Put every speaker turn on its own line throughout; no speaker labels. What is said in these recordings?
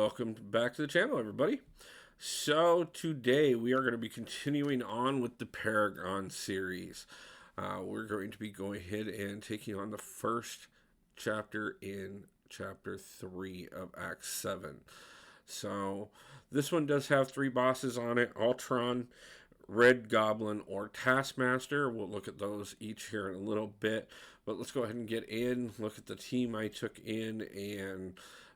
Welcome back to the channel, everybody. So today we are going to be continuing on with the Paragon series. We're going to be going ahead and taking on the first chapter in chapter 3 of Act 7. So this one does have 3 bosses on it: Ultron, Red Goblin, or Taskmaster. We'll look at those each here in a little bit, but let's go ahead and get in, look at the team I took in, and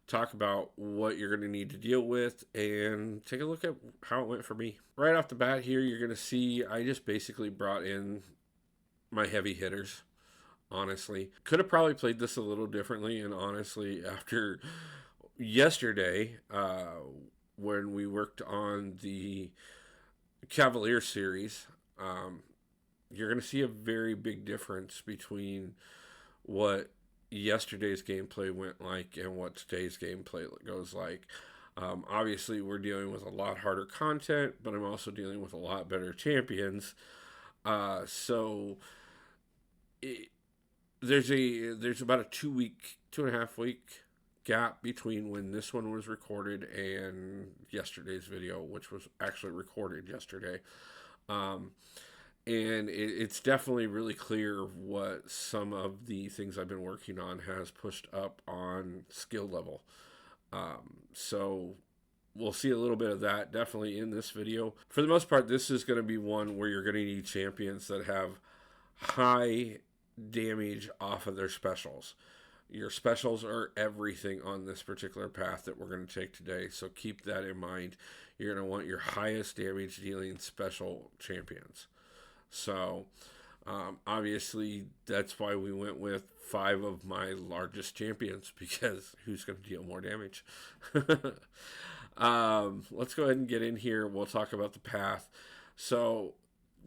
talk about what you're going to need to deal with, and take a look at how it went for me. Right off the bat here, you're going to see I just basically brought in my heavy hitters. Honestly, could have probably played this a little differently, and honestly, after yesterday, when we worked on the Cavalier series, you're going to see a very big difference between what yesterday's gameplay went like and what today's gameplay goes like. Obviously, we're dealing with a lot harder content, but I'm also dealing with a lot better champions. There's about a 2.5 week gap between when this one was recorded and yesterday's video, which was actually recorded yesterday. And it's definitely really clear what some of the things I've been working on has pushed up on skill level. So we'll see a little bit of that definitely in this video. For the most part, this is going to be one where you're going to need champions that have high damage off of their specials. Your specials are everything on this particular path that we're going to take today, so keep that in mind. You're going to want your highest damage dealing special champions. So, obviously, that's why we went with 5 of my largest champions, because who's going to deal more damage? Let's go ahead and get in here. We'll talk about the path. So,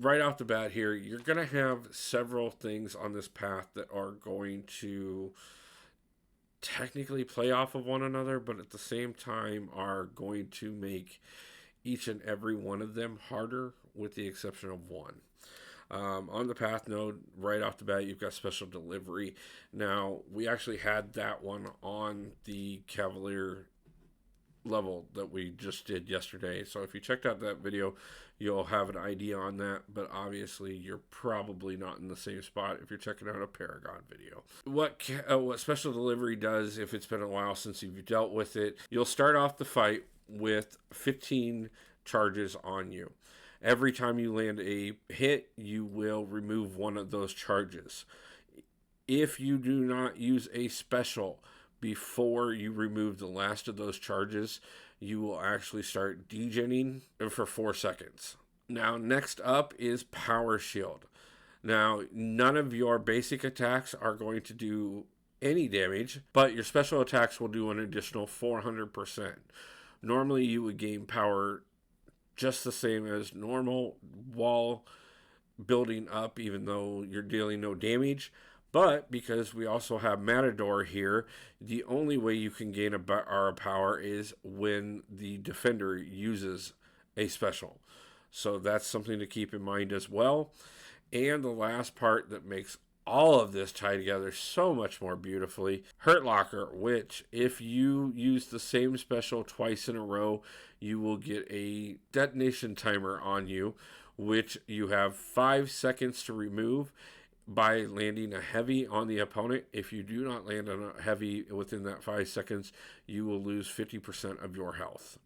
right off the bat here, you're going to have several things on this path that are going to technically play off of one another, but at the same time are going to make each and every one of them harder, with the exception of one. On the path node, right off the bat, you've got special delivery. Now, we actually had that one on the Cavalier level that we just did yesterday. So if you checked out that video, you'll have an idea on that. But obviously, you're probably not in the same spot if you're checking out a Paragon video. What special delivery does, if it's been a while since you've dealt with it, you'll start off the fight with 15 charges on you. Every time you land a hit, you will remove one of those charges. If you do not use a special before you remove the last of those charges, you will actually start degenning for 4 seconds. Now, next up is Power Shield. Now, none of your basic attacks are going to do any damage, but your special attacks will do an additional 400%. Normally, you would gain power just the same as normal while building up, even though you're dealing no damage. But because we also have Matador here, the only way you can gain our power is when the defender uses a special. So that's something to keep in mind as well. And the last part that makes all of this tie together so much more beautifully, Hurt Locker, which if you use the same special twice in a row, you will get a detonation timer on you, which you have 5 seconds to remove by landing a heavy on the opponent. If you do not land on a heavy within that 5 seconds, you will lose 50% of your health.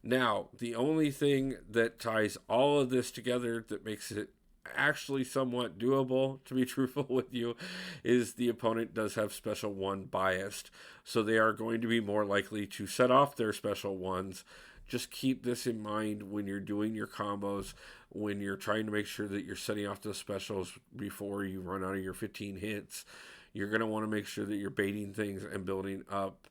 Now, the only thing that ties all of this together that makes it actually somewhat doable, to be truthful with you, is the opponent does have special 1 biased, so they are going to be more likely to set off their special 1s. Just keep this in mind when you're doing your combos, when you're trying to make sure that you're setting off the specials before you run out of your 15 hits. You're going to want to make sure that you're baiting things and building up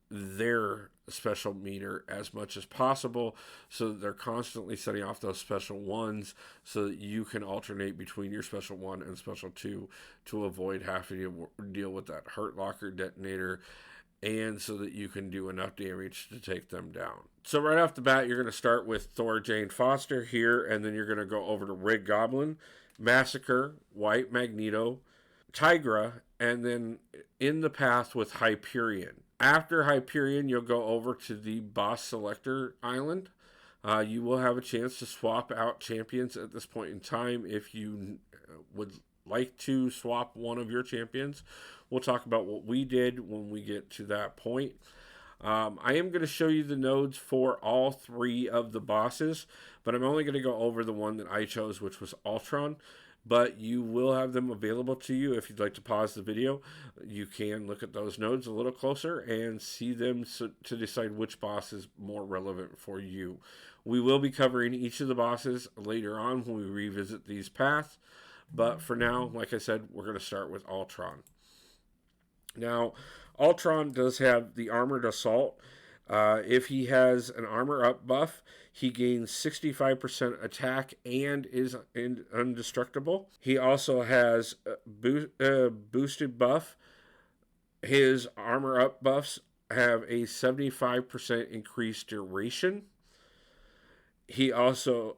their special meter as much as possible, so that they're constantly setting off those special 1s, so that you can alternate between your special 1 and special 2 to avoid having to deal with that Hurt Locker detonator, and so that you can do enough damage to take them down. So right off the bat, you're going to start with Thor Jane Foster here, and then you're going to go over to Red Goblin, Massacre, White Magneto, Tigra, and then in the path with Hyperion. After Hyperion, you'll go over to the Boss Selector Island. You will have a chance to swap out champions at this point in time if you would like to swap one of your champions. We'll talk about what we did when we get to that point. I am going to show you the nodes for all three of the bosses, but I'm only going to go over the one that I chose, which was Ultron. But you will have them available to you if you'd like to pause the video. You can look at those nodes a little closer and see them to decide which boss is more relevant for you. We will be covering each of the bosses later on when we revisit these paths. But for now, like I said, we're going to start with Ultron. Now, Ultron does have the Armored Assault. If he has an Armor Up buff, he gains 65% attack and is indestructible. He also has a boosted buff. His Armor Up buffs have a 75% increased duration. He also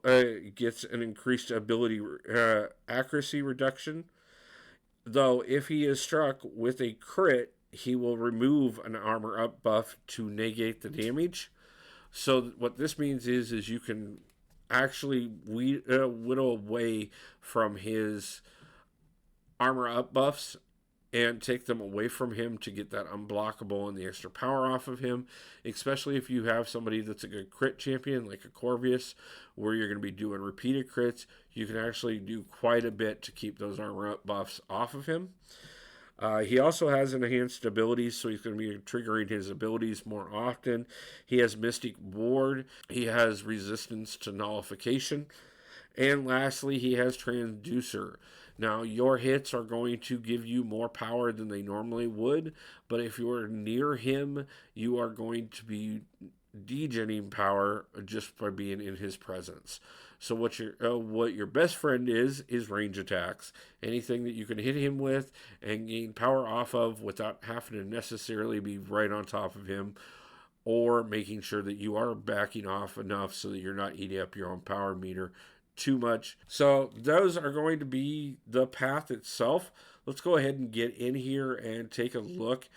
gets an increased ability accuracy reduction. Though, if he is struck with a crit, he will remove an Armor Up buff to negate the damage. So what this means is you can actually whittle away from his Armor Up buffs and take them away from him to get that unblockable and the extra power off of him, especially if you have somebody that's a good crit champion like a Corvius, where you're going to be doing repeated crits. You can actually do quite a bit to keep those Armor Up buffs off of him. He also has enhanced abilities, so he's going to be triggering his abilities more often. He has Mystic Ward. He has resistance to nullification. And lastly, he has Transducer. Now, your hits are going to give you more power than they normally would, but if you are near him, you are going to be degenerating power just by being in his presence. So what your best friend is range attacks. Anything that you can hit him with and gain power off of without having to necessarily be right on top of him, or making sure that you are backing off enough so that you're not eating up your own power meter too much. So those are going to be the path itself. Let's go ahead and get in here and take a look.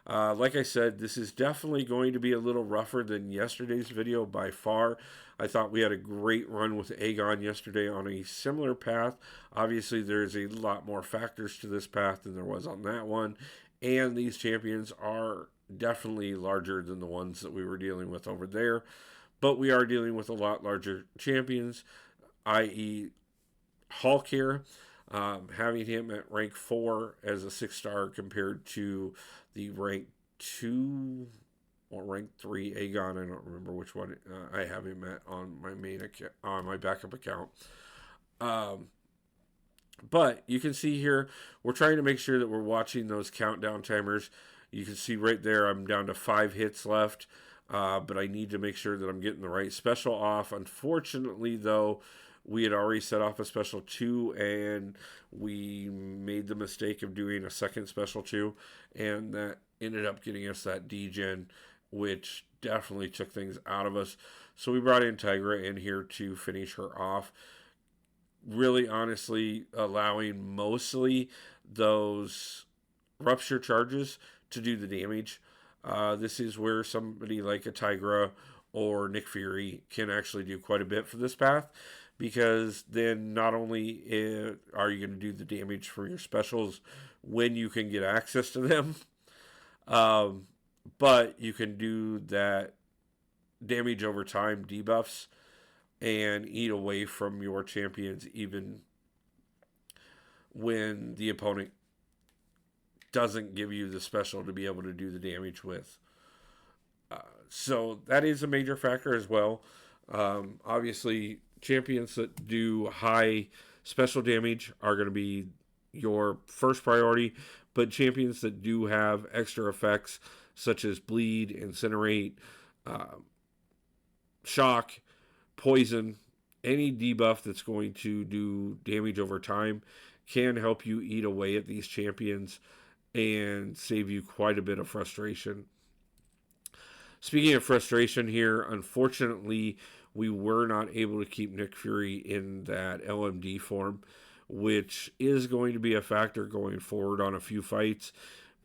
Like I said, this is definitely going to be a little rougher than yesterday's video by far. I thought we had a great run with Aegon yesterday on a similar path. Obviously, there's a lot more factors to this path than there was on that one. And these champions are definitely larger than the ones that we were dealing with over there. But we are dealing with a lot larger champions, i.e. Hulk here. Having him at rank 4 as a 6-star compared to the rank 2 or rank 3 Aegon. I don't remember which one I have him at on my main account, on my backup account. But you can see here, we're trying to make sure that we're watching those countdown timers. You can see right there, I'm down to 5 hits left. But I need to make sure that I'm getting the right special off. Unfortunately, though, we had already set off a special 2, and we made the mistake of doing a second special 2, and that ended up getting us that degen, which definitely took things out of us. So we brought in Tigra in here to finish her off. Really, honestly, allowing mostly those rupture charges to do the damage. This is where somebody like a Tigra or Nick Fury can actually do quite a bit for this path, because then not only are you going to do the damage for your specials when you can get access to them, but you can do that damage over time debuffs and eat away from your champions even when the opponent doesn't give you the special to be able to do the damage with. So that is a major factor as well. Obviously, champions that do high special damage are going to be your first priority, but champions that do have extra effects such as bleed, incinerate, shock, poison, any debuff that's going to do damage over time can help you eat away at these champions and save you quite a bit of frustration. Speaking of frustration here, unfortunately, we were not able to keep Nick Fury in that LMD form, which is going to be a factor going forward on a few fights,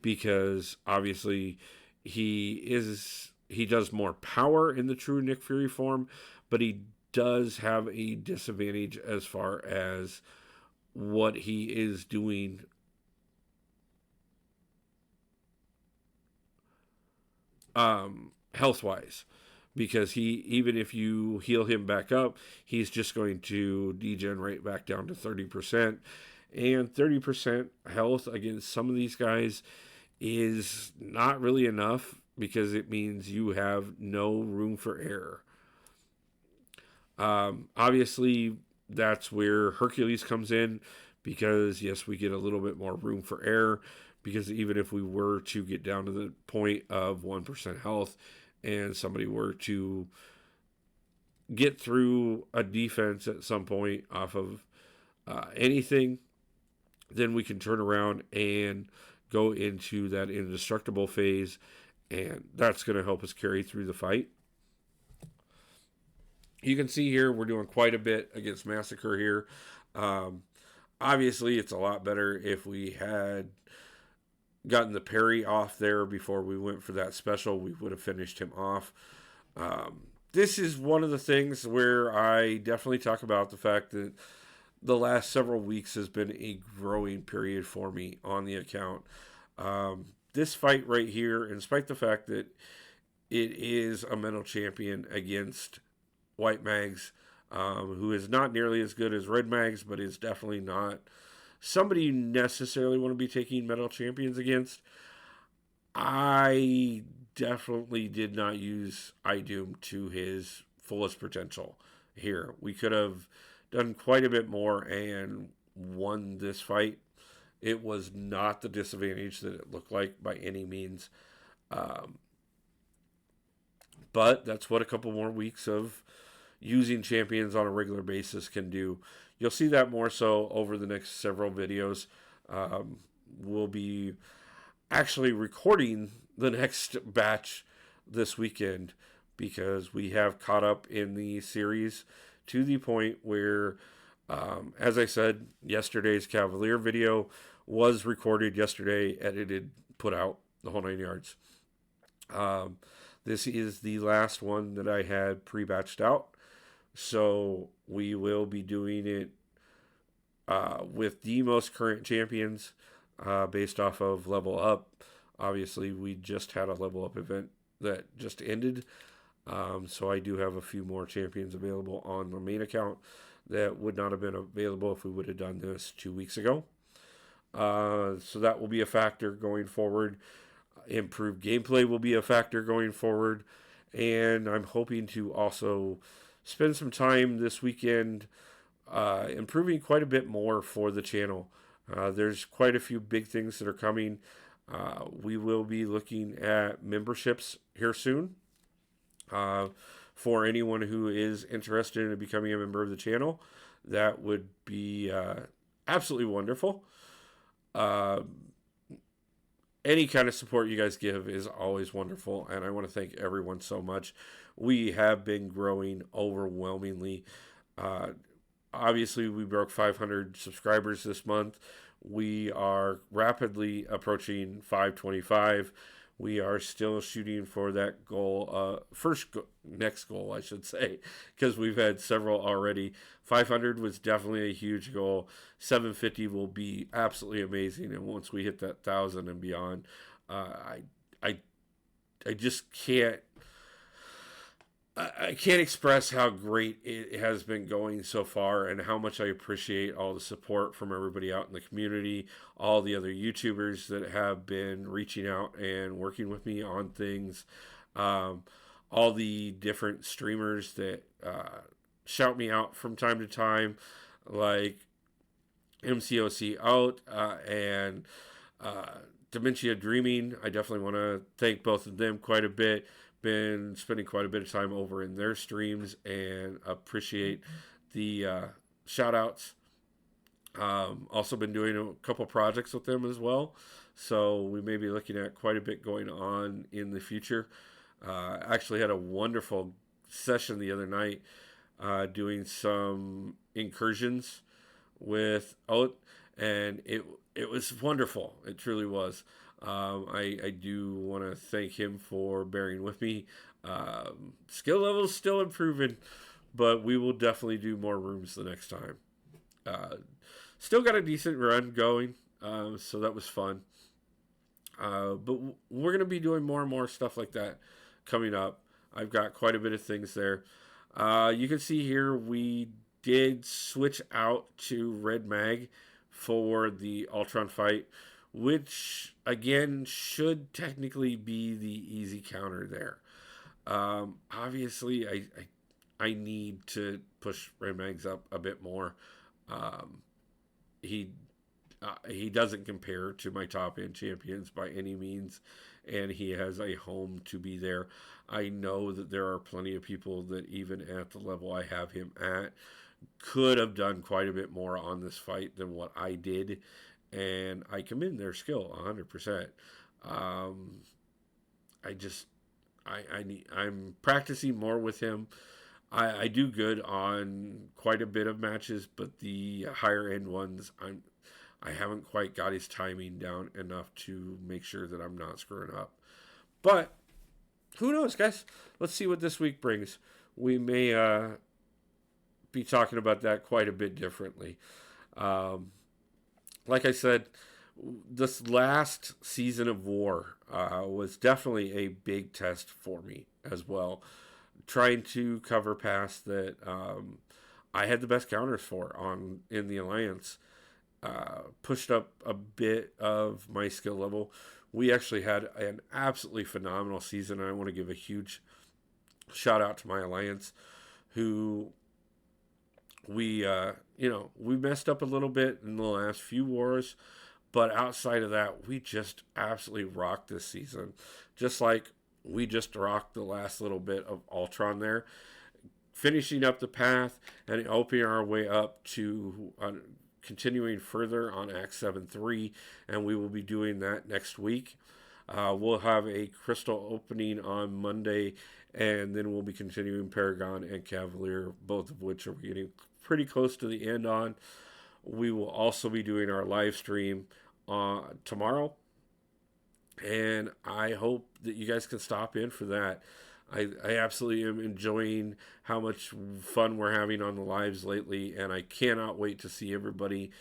because obviously he does more power in the true Nick Fury form, but he does have a disadvantage as far as what he is doing health wise, because he, even if you heal him back up, he's just going to degenerate back down to 30%. And 30% health against some of these guys is not really enough, because it means you have no room for error. Obviously, that's where Hercules comes in, because yes, we get a little bit more room for error, because even if we were to get down to the point of 1% health and somebody were to get through a defense at some point off of anything, then we can turn around and go into that indestructible phase, and that's going to help us carry through the fight. You can see here we're doing quite a bit against Massacre here. Obviously, it's a lot better if we had gotten the parry off there before we went for that special. We would have finished him off. This is one of the things where I definitely talk about the fact that the last several weeks has been a growing period for me on the account. This fight right here, in spite of the fact that it is a mental champion against White Mags, who is not nearly as good as Red Mags, but is definitely not somebody you necessarily want to be taking metal champions against. I definitely did not use Idum to his fullest potential here. We could have done quite a bit more and won this fight. It was not the disadvantage that it looked like by any means. But that's what a couple more weeks of using champions on a regular basis can do. You'll see that more so over the next several videos. We'll be actually recording the next batch this weekend, because we have caught up in the series to the point where, as I said, yesterday's Cavalier video was recorded yesterday, edited, put out, the whole 9 yards. This is the last one that I had pre-batched out. So we will be doing it with the most current champions based off of level up. Obviously, we just had a level up event that just ended. So I do have a few more champions available on the main account that would not have been available if we would have done this 2 weeks ago. So that will be a factor going forward. Improved gameplay will be a factor going forward. And I'm hoping to also spend some time this weekend improving quite a bit more for the channel. There's quite a few big things that are coming. We will be looking at memberships here soon. For anyone who is interested in becoming a member of the channel, that would be absolutely wonderful. Any kind of support you guys give is always wonderful, and I want to thank everyone so much. We have been growing overwhelmingly. Obviously, we broke 500 subscribers this month. We are rapidly approaching 525. We are still shooting for that goal, next goal, I should say, because we've had several already. 500 was definitely a huge goal. 750 will be absolutely amazing, and once we hit that 1,000 and beyond, I just can't. I can't express how great it has been going so far, and how much I appreciate all the support from everybody out in the community, all the other YouTubers that have been reaching out and working with me on things, all the different streamers that shout me out from time to time, like MCOC out and Dementia Dreaming. I definitely want to thank both of them quite a bit. Been spending quite a bit of time over in their streams and appreciate the shout outs. Also been doing a couple projects with them as well, so we may be looking at quite a bit going on in the future. Actually had a wonderful session the other night doing some incursions with Oat, and it was wonderful. It truly was. I do want to thank him for bearing with me. Skill level is still improving, but we will definitely do more rooms the next time. Uh, Still got a decent run going, so that was fun. But we're going to be doing more and more stuff like that coming up. I've got quite a bit of things there. You can see here we did switch out to Red Mag for the Ultron fight, which again should technically be the easy counter there. Obviously, I need to push Red Mags up a bit more. Um, he he doesn't compare to my top end champions by any means, and he has a home to be there. I know that there are plenty of people that, even at the level I have him at, could have done quite a bit more on this fight than what I did, and I commend their skill 100%. Um, I just I'm practicing more with him. I do good on quite a bit of matches, but the higher end ones, I haven't quite got his timing down enough to make sure that I'm not screwing up. But who knows, guys? Let's see what this week brings. We may be talking about that quite a bit differently. Um, like I said, this last season of War was definitely a big test for me as well. Trying to cover paths that I had the best counters for on in the Alliance. Pushed up a bit of my skill level. We actually had an absolutely phenomenal season, and I want to give a huge shout out to my Alliance, who we messed up a little bit in the last few wars, but outside of that, we just absolutely rocked this season. Just like we just rocked the last little bit of Ultron there, finishing up the path and opening our way up to continuing further on Act 7-3, and we will be doing that next week. We'll have a crystal opening on Monday, and then we'll be continuing Paragon and Cavalier, both of which are getting pretty close to the end on. We will also be doing our live stream tomorrow, and I hope that you guys can stop in for that. I absolutely am enjoying how much fun we're having on the lives lately, and I cannot wait to see everybody,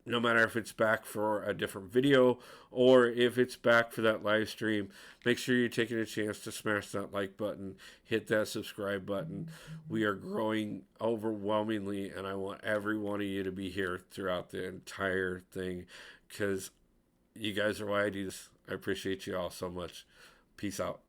no matter if it's back for a different video or if it's back for that live stream. Make sure you're taking a chance to smash that like button, hit that subscribe button. We are growing overwhelmingly, and I want every one of you to be here throughout the entire thing, because you guys are why I do this. I appreciate you all so much. Peace out.